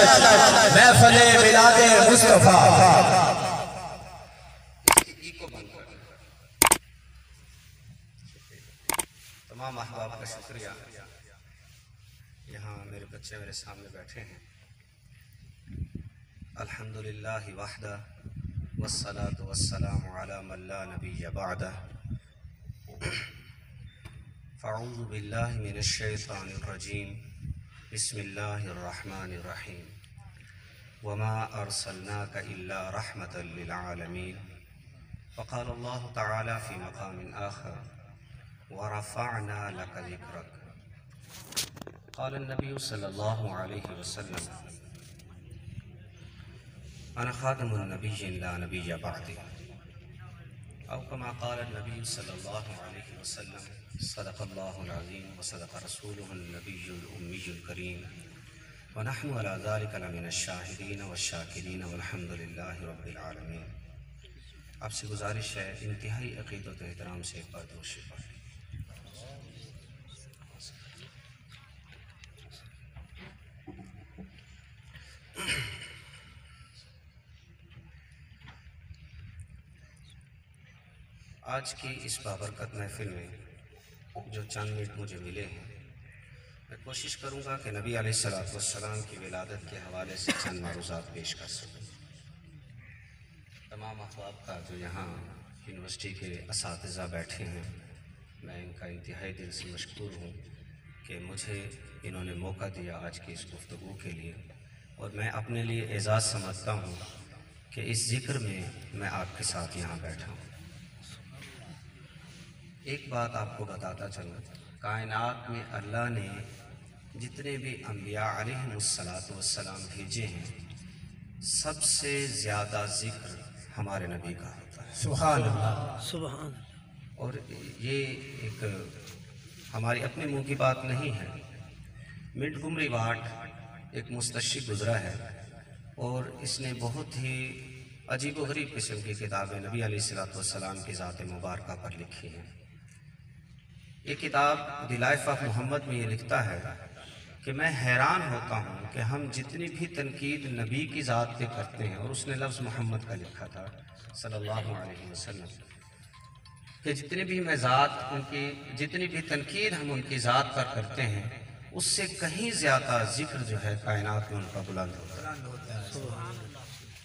महफिले मिलादे मुस्तफा। तमाम अहबाब का शुक्रिया। यहाँ मेरे बच्चे मेरे सामने बैठे हैं। अल्हम्दुलिल्लाह वहदा वस्सलातु वस्सलामु अला मन ला नबिय्य बअदा। फ़अऊज़ु बिल्लाहि मिनश शैतानिर रजीम। बिस्मिल्लाहिर रहमानिर रहीम। वमा अर्सलनाका इल्ला रहमतल लिल आलमीन। फ़क़ाल अल्लाहु तआला फ़ी मक़ामिन आख़र वरफ़अना लका ज़िक्रक। क़ाल अन्नबिय्यु सल्लल्लाहु अलैहि वसल्लम अना ख़ातमुन नबिय्यिन ला नबिय्य बअदी। औ कमा क़ाल अन्नबिय्यु सल्लल्लाहु अलैहि वसल्लम सदक़ल्लाहुल अज़ीम व सदक़ रसूलुहुन नबिय्युल उम्मियुल करीम व नहनु अला ज़ालिका लमिनश शाहिदीन वश्शाकिरीन वल्हम्दुलिल्लाहि रब्बिल आलमीन। आपसे गुजारिश है इंतहाई अक़ीदत व एहतराम से एक बार दुरूद पढ़ें। आज की इस बाबरकत महफिल में जो चंद मिनट मुझे मिले हैं, मैं कोशिश करूंगा कि नबी अलैहिस्सलातु वस्सलाम की विलादत के हवाले से चंद मरूज़ात पेश कर सकूं। तमाम अहबाब का जो यहाँ यूनिवर्सिटी के असातिज़ा बैठे हैं, मैं इनका इंतहाई दिल से मशकूर हूँ कि मुझे इन्होंने मौका दिया आज की इस गुफ्तगू के लिए, और मैं अपने लिए एज़ाज़ समझता हूँ कि इस ज़िक्र में मैं आपके साथ यहाँ बैठा हूँ। एक बात आपको बताता चलूँ, कायनात में अल्लाह ने जितने भी अम्बिया अलैहिमुस्सलातु वस्सलाम भेजे हैं, सबसे ज़्यादा ज़िक्र हमारे नबी का होता है। सुभान अल्लाह, सुभान। और ये एक हमारी अपने मुंह की बात नहीं है। मिंटगुमरी वाट एक मुस्तशरिक़ गुज़रा है और इसने बहुत ही अजीब व गरीब किस्म की किताबें नबी अलैहिस्सलातु वस्सलाम की ज़ात मुबारका पर लिखी हैं। ये किताब द लाइफ ऑफ मोहम्मद में ये लिखता है कि मैं हैरान होता हूँ कि हम जितनी भी तनकीद नबी की ज़ात पे करते हैं, और उसने लफ्ज़ मोहम्मद का लिखा था सल्लल्लाहु अलैहि वसल्लम, कि जितनी भी मज़ात उनकी, जितनी भी तनकीद हम उनकी ज़ात पर करते हैं, उससे कहीं ज़्यादा ज़िक्र जो है कायनात में उनका बुलंद होता है।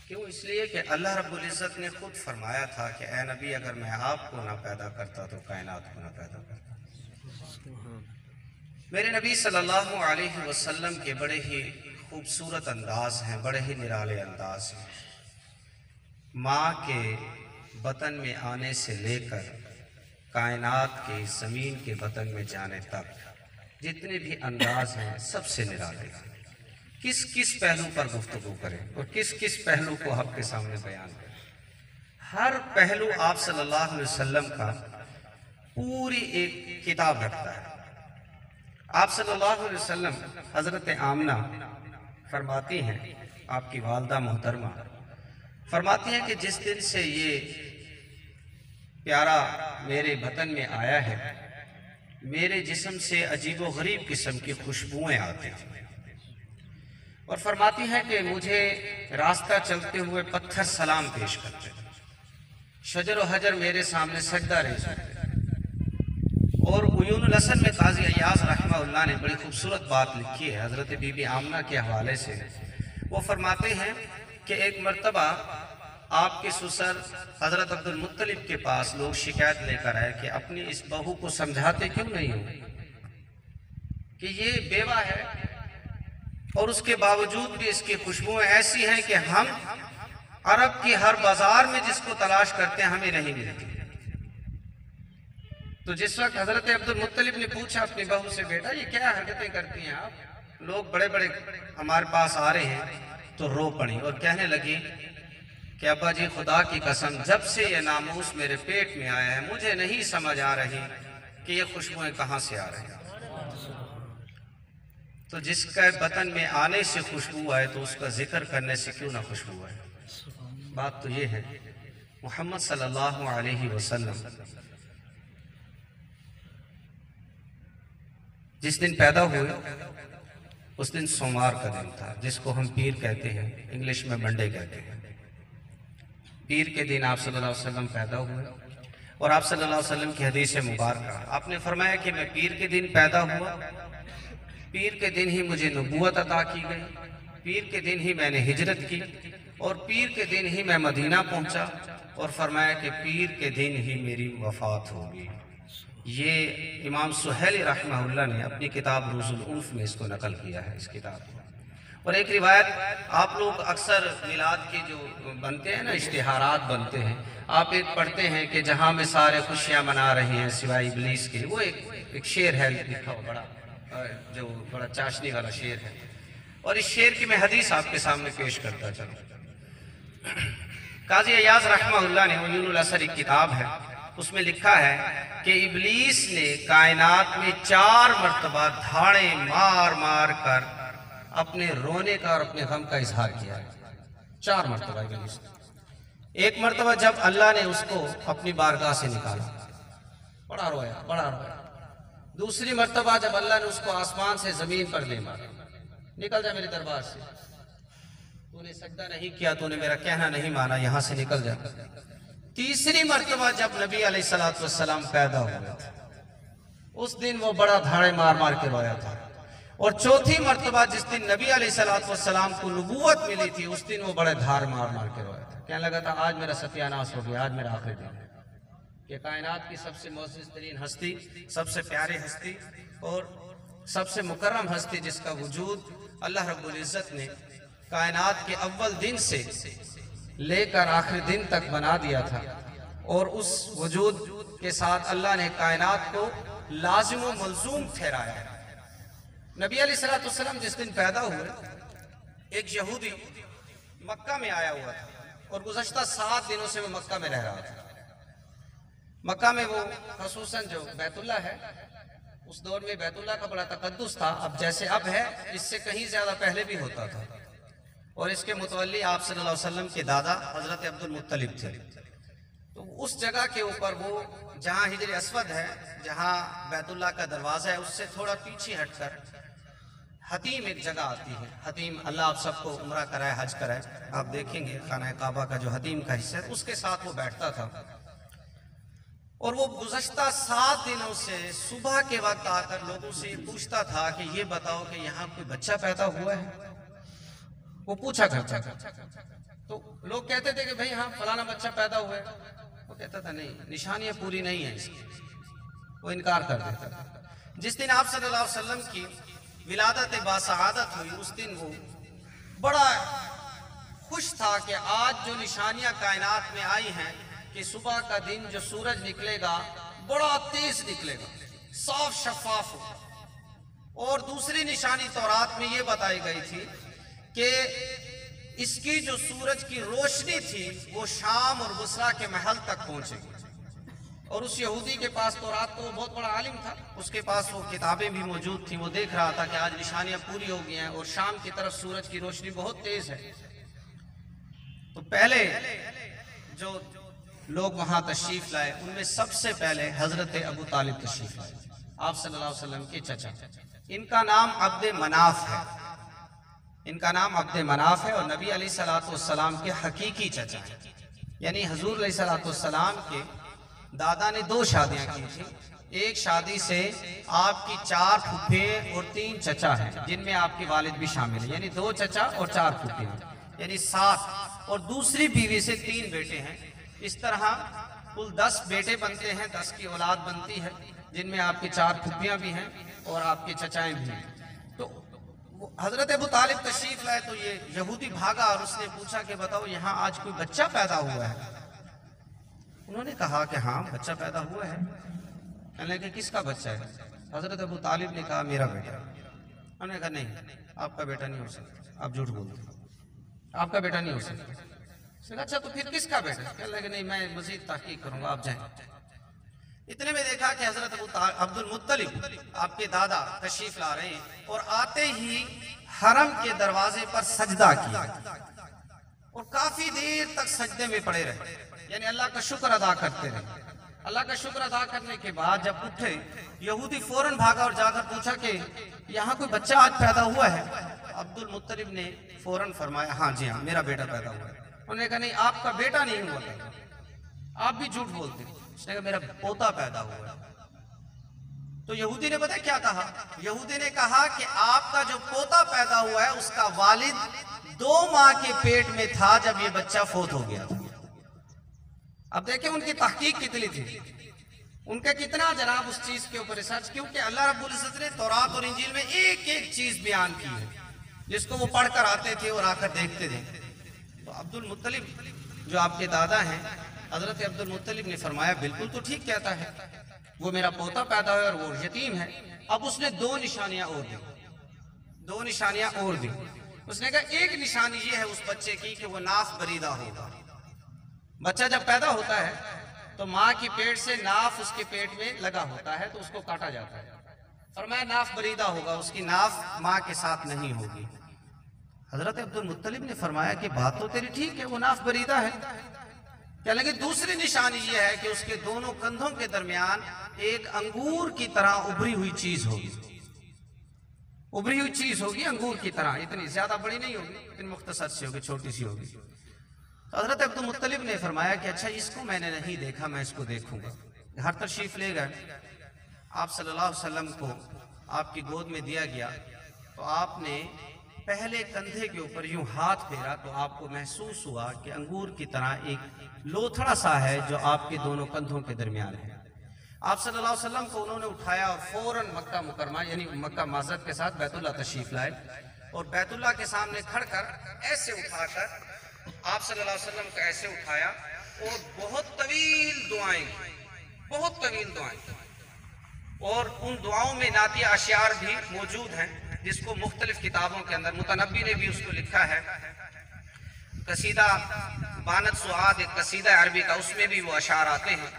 क्यों? इसलिए कि अल्लाह रब्बुल इज़्ज़त ने खुद फरमाया था कि ए नबी, अगर मैं आपको ना पैदा करता तो कायनात को ना पैदा करता। मेरे नबी सल्लल्लाहु अलैहि वसल्लम के बड़े ही खूबसूरत अंदाज हैं, बड़े ही निराले अंदाज हैं। माँ के बतन में आने से लेकर कायनात के ज़मीन के बतन में जाने तक जितने भी अंदाज हैं सबसे निराले हैं। किस किस पहलू पर गुफ्तगू करें और किस किस पहलू को आपके सामने बयान करें। हर पहलू आप सल्लल्लाहु अलैहि वसल्लम का पूरी एक किताब रखता है। आप सल्लल्लाहु अलैहि वसल्लम हज़रत आमना फरमाती हैं, आपकी वालदा मोहतरमा फरमाती हैं कि जिस दिन से ये प्यारा मेरे बतन में आया है, मेरे जिस्म से अजीब व गरीब किस्म की खुशबुएं आती हैं, और फरमाती हैं कि मुझे रास्ता चलते हुए पत्थर सलाम पेश करते हैं, शजर व हजर मेरे सामने सजदा रेज़ होते हैं। और उयूनुल हसन में काज़ी अय्याज़ रहमहुल्लाह ने बड़ी खूबसूरत बात लिखी है हज़रत बीबी आमना के हवाले से। वो फरमाते हैं कि एक मर्तबा आपके ससुर हज़रत अब्दुल मुत्तलिब के पास लोग शिकायत लेकर आए कि अपनी इस बहू को समझाते क्यों नहीं हो कि ये बेवा है, और उसके बावजूद भी इसकी खुशबुएं ऐसी हैं कि हम अरब की हर बाजार में जिसको तलाश करते हैं हमें नहीं मिलती। तो जिस वक्त हजरत अब्दुल मुत्तलिब ने पूछा अपनी बहू से, बेटा ये क्या हरकतें करती हैं आप, लोग बड़े बड़े हमारे पास आ रहे हैं, तो रो पड़ी और कहने लगी कि अब्बा जी खुदा की कसम, जब से ये नामूस मेरे पेट में आया है मुझे नहीं समझ आ रही कि ये खुशबुएं कहाँ से आ रही हैं। तो जिसका बतन में आने से खुशबू आए तो उसका जिक्र करने से क्यों ना खुशबू आए। बात तो ये है, मोहम्मद सल्लल्लाहु अलैहि वसल्लम जिस दिन पैदा हुए उस दिन सोमवार का दिन था, जिसको हम पीर कहते हैं, इंग्लिश में मंडे कहते हैं। पीर के दिन आप सल्लल्लाहु अलैहि वसल्लम पैदा हुए और आप सल्लल्लाहु अलैहि वसल्लम की हदीस मुबारक आपने फरमाया कि मैं पीर के दिन पैदा हुआ, पीर के दिन ही मुझे नबूवत अता की गई, पीर के दिन ही मैंने हिजरत की और पीर के दिन ही मैं मदीना पहुंचा और फरमाया कि पीर के दिन ही मेरी वफात होगी। ये इमाम सुहैली रहमहुल्लाह ने अपनी किताब रूजुल उन्फ में इसको नकल किया है, इस किताब को। और एक रिवायत आप लोग अक्सर मिलाद के जो बनते हैं ना, इश्तिहारात बनते हैं, आप एक पढ़ते हैं कि जहाँ में सारे खुशियाँ मना रहे हैं सिवाय इब्लीस के। वो एक शेर है लिखा हुआ, बड़ा जो बड़ा चाशनी वाला शेर है। और इस शेर की मैं हदीस आपके सामने पेश करता चलूँ। काजी अयाज रहमहुल्लाह ने उयूनुल असर एक किताब है, उसमें लिखा है कि इब्लीस ने कायनात में 4 मरतबा धाड़े मार मार कर अपने रोने का और अपने गम का इजहार किया है। 4 मरतबा इब्लीस ने। एक मरतबा जब अल्लाह ने उसको अपनी बारगाह से निकाला, बड़ा रोया, बड़ा रोया। दूसरी मरतबा जब अल्लाह ने उसको आसमान से जमीन पर ले मारा, निकल जा मेरे दरबार से, तूने सजदा नहीं किया, तूने मेरा कहना नहीं माना, यहां से निकल जा। तीसरी मरतबा जब नबी अलैहिस्सलातु वस्सलाम पैदा हुए थे, उस दिन वो बड़ा धाड़े मार मार के रोया था। और चौथी मरतबा जिस दिन नबी अलैहिस्सलातु वस्सलाम को नबूवत मिली थी, उस दिन वो बड़े धार मार मार के रोया था। कहने लगा था आज मेरा सत्यानाश हो गया, आज मेरा आखिरी दिन है। कि कायनात की सबसे मोअज़्ज़िज़ तरीन हस्ती, सबसे प्यारी हस्ती और सबसे मुकर्रम हस्ती, जिसका वजूद अल्लाह रब्बुल इज़्ज़त ने कायनात के अव्वल दिन से लेकर आखिरी दिन तक बना दिया था, और उस वजूद के साथ अल्लाह ने कायनात को लाजिम व मलजूम ठहराया। नबी अलैहिस्सलातु वस्सलाम जिस दिन पैदा हुए, एक यहूदी मक्का में आया हुआ था और गुज़श्ता 7 दिनों से वो मक्का में रह रहा था। मक्का में वो खसूसन जो बैतुल्लाह है, उस दौर में बैतुल्लाह का बड़ा तकद्दुस था। अब जैसे अब है, इससे कहीं ज्यादा पहले भी होता था। और इसके मुतवल्ली आप सल्लल्लाहु अलैहि वसल्लम के दादा हजरत अब्दुल मुत्तलिब थे। तो उस जगह के ऊपर वो जहाँ हिजर अस्वद है, जहाँ बैतुल्लाह का दरवाजा है, उससे थोड़ा पीछे हटकर हतीम एक जगह आती है। हतीम, अल्लाह आप सबको उम्रा कराए, हज कराए, आप देखेंगे खाना काबा का जो हतीम का हिस्सा है, उसके साथ वो बैठता था। और वो गुज़श्ता 7 दिनों से सुबह के वक्त आकर लोगों से ये पूछता था कि ये बताओ कि यहाँ कोई बच्चा पैदा हुआ है। वो पूछा करता था, तो लोग कहते थे कि भाई हाँ फलाना बच्चा पैदा हुआ है। वो कहता था नहीं, निशानियां पूरी नहीं है इसकी। वो इनकार कर देता था। जिस दिन आप सल्लल्लाहु अलैहि वसल्लम की विलादत बासआदत हुई, उस दिन वो बड़ा खुश था कि आज जो निशानियां कायनात में आई हैं कि सुबह का दिन जो सूरज निकलेगा बड़ा तेज निकलेगा, साफ शफाफ हो। और दूसरी निशानी तौरात में ये बताई गई थी कि इसकी जो सूरज की रोशनी थी वो शाम और बुसरा के महल तक पहुंचेगी। और उस यहूदी के पास तौरात, तो वो बहुत बड़ा आलिम था, उसके पास वो किताबें भी मौजूद थी। वो देख रहा था कि आज निशानियां पूरी हो गई हैं और शाम की तरफ सूरज की रोशनी बहुत तेज है। तो पहले जो लोग वहां तशरीफ लाए, उनमें सबसे पहले हजरत अबू तालिब तशरीफ लाए, आप सल्लल्लाहु अलैहि वसल्लम के चचा। इनका नाम अब्दे मनाफ है, इनका नाम अब्दे मनाफ है और नबी अलैहिस्सलातु वस्सलाम के हकीकी चचा है। यानी हुजूर अलैहिस्सलातु वस्सलाम के दादा ने 2 शादियां की थी। एक शादी से आपकी 4 फूफे और 3 चचा हैं, जिनमें आपके वालिद भी शामिल है। यानी 2 चचा और 4 फूफे, यानी 7। और दूसरी बीवी से 3 बेटे हैं। इस तरह कुल 10 बेटे बनते हैं, 10 की औलाद बनती है, जिनमें आपकी 4 फूफियां भी हैं और आपके चचाएं भी हैं। तो हजरत अबू तालिब तशरीफ लाए तो ये यहूदी भागा और उसने पूछा कि बताओ यहाँ आज कोई बच्चा पैदा हुआ है। उन्होंने कहा कि हाँ बच्चा पैदा हुआ है। कहने लगे किसका बच्चा है? हजरत अबू तालिब ने कहा मेरा बेटा। उन्होंने कहा नहीं, आपका बेटा नहीं हो सकता, आप झूठ बोलते, आपका बेटा नहीं हो सकता। अच्छा तो फिर किसका बेटा? कहने लगे नहीं, मैं मजीद तहकीक करूंगा, आप जाएं। इतने में देखा कि हजरत अब्दुल मुत्तलिब आपके दादा तशरीफ ला रहे हैं और आते ही हरम के दरवाजे पर सजदा किया और काफी देर तक सजदे में पड़े रहे, यानी अल्लाह का शुक्र अदा करते रहे। अल्लाह का शुक्र अदा करने के बाद जब उठे, यहूदी फौरन भागा और जाकर पूछा कि यहाँ कोई बच्चा आज पैदा हुआ है? अब्दुल मुत्तलिब ने फौरन फरमाया, हाँ जी हाँ, मेरा बेटा पैदा हुआ है। उन्होंने कहा, नहीं, आपका बेटा नहीं हुआ पैदा, आप भी झूठ बोलते। उसने कहा, मेरा पोता पैदा हुआ है। तो यहूदी ने पता क्या कहा? यहूदी ने कहा कि आपका जो पोता पैदा हुआ है उसका वालिद 2 माह के पेट में था जब ये बच्चा फौत हो गया था। अब देखें उनकी तहकीक कितनी थी, उनका कितना जनाब उस चीज के ऊपर रिसर्च, क्योंकि अल्लाह रब्बुल इज्जत ने तौरात और इंजील में एक एक चीज बयान की है जिसको वो पढ़कर आते थे और आकर देखते थे। तो अब्दुल मुत्तलिब जो आपके दादा हैं, हजरत अब्दुल मुत्तलिब ने फरमाया, बिल्कुल तो ठीक कहता है, वो मेरा पोता पैदा है और वो यतीम है। अब उसने 2 निशानियां और दी, 2 निशानियां और दी। उसने कहा, एक निशानी ये है उस बच्चे की कि वो नाफ बरीदा होगा। बच्चा जब पैदा होता है तो माँ की पेट से नाफ उसके पेट में लगा होता है, तो उसको काटा जाता है। और मैं नाफ बरीदा होगा, उसकी नाफ माँ के साथ नहीं होगी। हजरत अब्दुल मुत्तलिब ने फरमाया कि बात तो तेरी ठीक है, वो नाफ बरीदा है। क्या लगे, दूसरी निशानी ये है कि उसके दोनों कंधों के दरमियान एक अंगूर की तरह उभरी हुई चीज होगी। उभरी हुई चीज होगी अंगूर की तरह, इतनी ज्यादा बड़ी नहीं होगी, इतनी मुख्तसर सी होगी, छोटी सी होगी। तो हजरत अब्दुल मुत्तलिब ने फरमाया कि अच्छा, इसको मैंने नहीं देखा, मैं इसको देखूंगा। घर तशरीफ ले गए, आप सल्लल्लाहु अलैहि वसल्लम को आपकी गोद में दिया गया। तो आपने पहले कंधे के ऊपर यूं हाथ फेरा तो आपको महसूस हुआ कि अंगूर की तरह एक लोथड़ा सा है जो आपके दोनों कंधों के दरमियान है। आप सल्लल्लाहु अलैहि वसल्लम को उन्होंने उठाया और फौरन मक्का मुकरमा यानी मक्का मस्जिद के साथ बैतुल्लाह तशरीफ लाए और बैतुल्लाह के सामने खड़कर ऐसे उठाकर आप सल्लल्लाहु अलैहि वसल्लम को ऐसे उठाया और बहुत तवील दुआएं, बहुत तवील दुआएं। और उन दुआओं में नातिया अशियार भी मौजूद हैं जिसको मुख्तलिफ किताबों के अंदर मुतनब्बी ने भी उसको लिखा है। कसीदा बानत सुआद एक कसीदा अरबी का, उसमें भी वो अशार आते हैं,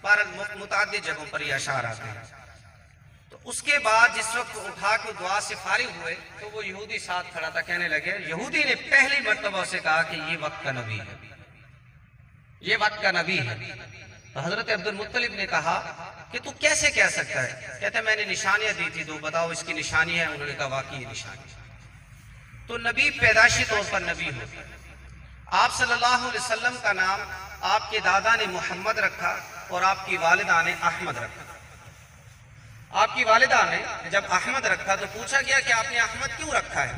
पर मुताद्दिद जगहों पर ये अशार आते हैं। तो उसके बाद जिस वक्त उठा के दुआ से फारिग हुए तो वो यहूदी साथ खड़ा था, कहने लगे, यहूदी ने पहली मर्तबा से कहा कि ये वक्त का नबी है, ये वक्त का नबी है। तो हजरत अब्दुल मुत्तलिब ने कहा कि तू कैसे कह सकता है? कहते मैंने निशानियां दी थी, तो बताओ इसकी निशानी है। उन्होंने कहा वाकई ये निशानी। तो नबी पैदाशी तौर पर नबी हो। आप सल्लल्लाहु अलैहि वसल्लम का नाम आपके दादा ने मोहम्मद रखा और आपकी वालिदा ने अहमद रखा। आपकी वालिदा ने जब अहमद रखा तो पूछा गया कि आपने अहमद क्यों रखा है?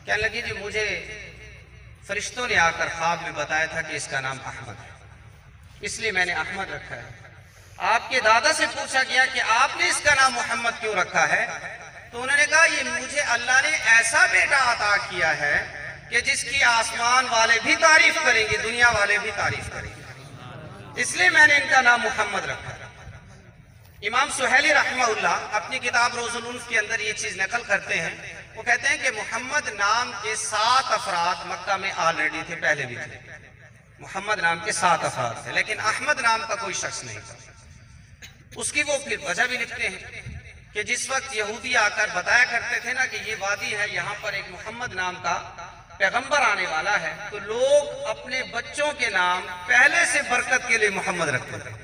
कहने लगी, जी मुझे फरिश्तों ने आकर ख्वाब में बताया था कि इसका नाम अहमद है, इसलिए मैंने अहमद रखा है। आपके दादा से पूछा गया कि आपने इसका नाम मोहम्मद क्यों रखा है? तो उन्होंने कहा, ये मुझे अल्लाह ने ऐसा बेटा अता किया है कि जिसकी आसमान वाले भी तारीफ करेंगे, दुनिया वाले भी तारीफ करेंगे, इसलिए मैंने इनका नाम मोहम्मद रखा है। इमाम सुहैली रहमहुल्लाह अपनी किताब रोज़ुल उन्फ के अंदर ये चीज नकल करते हैं। वो कहते हैं कि मोहम्मद नाम के 7 अफराद मक्का में ऑलरेडी थे, पहले भी थे। मोहम्मद नाम के 7 अफराद थे, लेकिन अहमद नाम का कोई शख्स नहीं था। उसकी वो फिर वजह भी लिखते हैं कि जिस वक्त यहूदी आकर बताया करते थे ना कि ये वादी है, यहाँ पर एक मोहम्मद नाम का पैगंबर आने वाला है, तो लोग अपने बच्चों के नाम पहले से बरकत के लिए मोहम्मद रखते थे,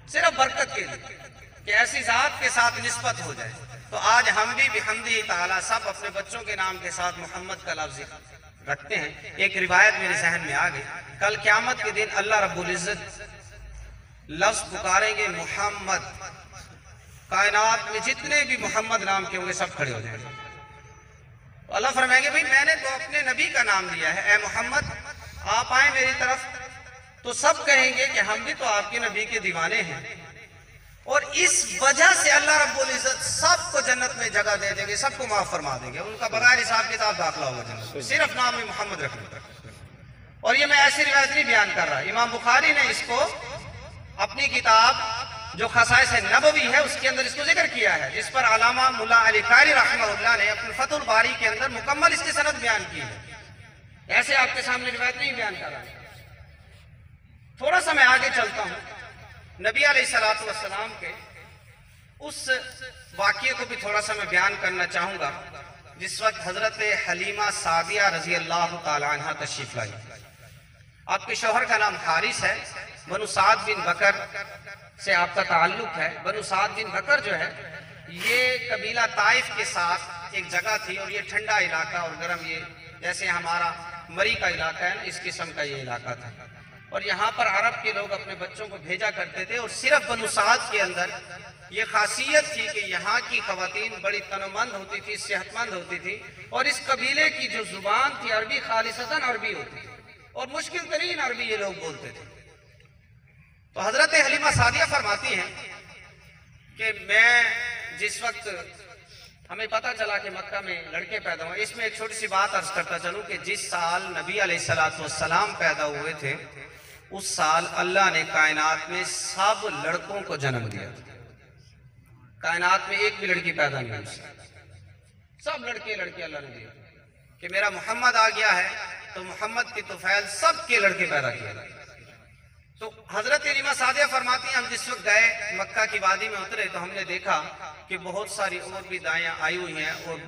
सिर्फ बरकत के लिए कि ऐसी जात के साथ निस्बत हो जाए। तो आज हम भी बिहम्दिही ताला सब अपने बच्चों के नाम के साथ मोहम्मद का लफ्ज़ रखते हैं। एक रिवायत मेरे जहन में आ गई, कल क़यामत के दिन अल्लाह रब्बुल इज्जत लफ्ज़ पुकारेंगे मोहम्मद, कायनात में जितने भी मोहम्मद नाम के होंगे सब खड़े हो जाएंगे। तो अल्लाह फरमाएंगे, भाई मैंने तो अपने नबी का नाम लिया है, ए मोहम्मद आप आए मेरी तरफ। तो सब कहेंगे कि हम भी तो आपके नबी के दीवाने हैं, और इस वजह से अल्लाह रब्बुल इज्जत सबको जन्नत में जगह दे देंगे, सबको माफ फरमा देंगे, उनका बगैर हिसाब किताब दाखिला होगा जन्नत में, सिर्फ नाम में मोहम्मद रखने। और ये मैं ऐसी रिवायत नहीं बयान कर रहा, इमाम बुखारी ने इसको अपनी किताब जो खसाइस नबवी है उसके अंदर इसको जिक्र किया है, जिस पर अल्लामा मुल्ला अली कारी रहमतुल्लाह ने अपने फतहुल बारी के अंदर मुकम्मल इसकी सनद बयान की है। ऐसे आपके सामने रिवायत नहीं बयान कर रहा। थोड़ा सा मैं आगे चलता हूँ, नबी अलैहिस्सलातु वस्सलाम के उस वाक़ये को भी थोड़ा सा मैं बयान करना चाहूँगा जिस वक्त हज़रत हलीमा सादिया रज़ी अल्लाह ताला अन्हा तशरीफ़ लाई। आपके शौहर का नाम हारिस है, बनु साद बिन बकर से आपका ताल्लुक है। बनु साद बिन बकर जो है ये कबीला ताइफ के साथ एक जगह थी और ये ठंडा इलाका और गर्म, ये जैसे हमारा मरी का इलाका है ना, इस किस्म का ये इलाका था। और यहाँ पर अरब के लोग अपने बच्चों को भेजा करते थे। और सिर्फ बनु साद के अंदर ये खासियत थी कि यहाँ की खवातीन बड़ी तनोमंद होती थी, सेहतमंद होती थी, और इस कबीले की जो जुबान थी अरबी, खालिसतन अरबी होती थी और मुश्किल तरीन अरबी ये लोग बोलते थे। तो हजरत हलीमा सादिया फरमाती हैं कि मैं जिस वक्त हमें पता चला कि मक्का में लड़के पैदा हुए, इसमें एक छोटी सी बात अर्ज करता चलूं कि जिस साल नबी अलैहिस्सलाम पैदा हुए थे उस साल अल्लाह ने कायनात में सब लड़कों को जन्म दिया। कायनात में एक भी लड़की पैदा नहीं हुई, सब लड़के लड़के अल्लाह ने दिए कि मेरा मोहम्मद आ गया है तो मोहम्मद की तुफैल सबके लड़के पैदा किए। तो हजरत हलीमा सादिया फरमाती हैं हम जिस वक्त गए मक्का की वादी में उतरे तो हमने देखा कि बहुत सारी और भी दाएं आई हुई हैं और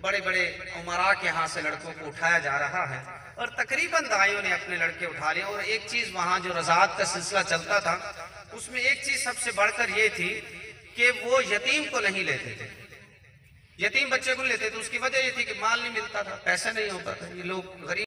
बड़े बड़े उमरा के यहाँ से लड़कों को उठाया जा रहा है और तकरीबन दाइयों ने अपने लड़के उठा लिए। और एक चीज वहाँ जो रज़ात का सिलसिला चलता था उसमें एक चीज सबसे बढ़कर ये थी कि वो यतीम को नहीं लेते थे, यतीम बच्चे को लेते थे। उसकी वजह ये थी कि माल नहीं मिलता था, पैसे नहीं होता था, ये लोग गरीब